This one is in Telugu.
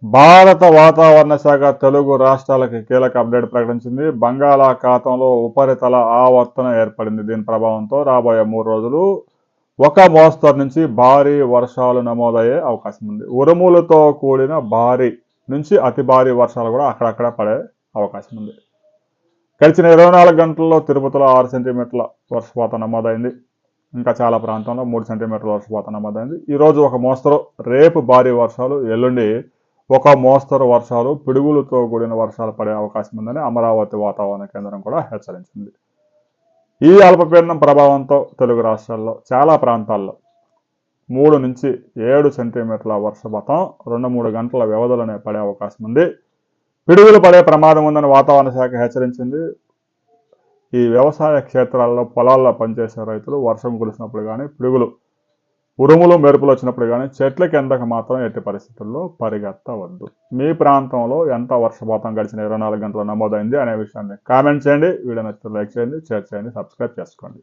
భారత వాతావరణ శాఖ తెలుగు రాష్ట్రాలకి కీలక అప్డేట్ ప్రకటించింది. బంగాళాఖాతంలో ఉపరితల ఆవర్తన ఏర్పడింది. దీని ప్రభావంతో రాబోయే 3 రోజులు ఒక మోస్తరు నుంచి భారీ వర్షాలు నమోదయ్యే అవకాశం ఉంది. ఉరుములతో కూడిన భారీ నుంచి అతి భారీ వర్షాలు కూడా అక్కడక్కడ పడే అవకాశం ఉంది. గడిచిన 24 గంటల్లో తిరుపతిలో 6 సెంటీమీటర్ల వర్షపాతం నమోదైంది. ఇంకా చాలా ప్రాంతంలో 3 సెంటీమీటర్ల వర్షపాతం నమోదైంది. ఈరోజు ఒక మోస్తరు, రేపు భారీ వర్షాలు, ఎల్లుండి ఒక మోస్తరు వర్షాలు, పిడుగులతో కూడిన వర్షాలు పడే అవకాశం ఉందని అమరావతి వాతావరణ కేంద్రం కూడా హెచ్చరించింది. ఈ అల్పపీడనం ప్రభావంతో తెలుగు రాష్ట్రాల్లో చాలా ప్రాంతాల్లో 3 నుంచి 7 సెంటీమీటర్ల వర్షపాతం 2-3 గంటల వ్యవధిలోనే పడే అవకాశం ఉంది. పిడుగులు పడే ప్రమాదం ఉందని వాతావరణ శాఖ హెచ్చరించింది. ఈ వ్యవసాయ క్షేత్రాల్లో పొలాల్లో పనిచేసే రైతులు వర్షం కురిసినప్పుడు కానీ, పిడుగులు ఉరుములు మెరుపులు వచ్చినప్పుడు కానీ చెట్ల కిందకు మాత్రం ఎట్టి పరిస్థితుల్లో పరిగెత్తవద్దు. మీ ప్రాంతంలో ఎంత వర్షపాతం గడిచిన 24 గంటలు నమోదైంది అనే విషయాన్ని కామెంట్ చేయండి. వీడియో నచ్చితే లైక్ చేయండి, షేర్ చేయండి, సబ్స్క్రైబ్ చేసుకోండి.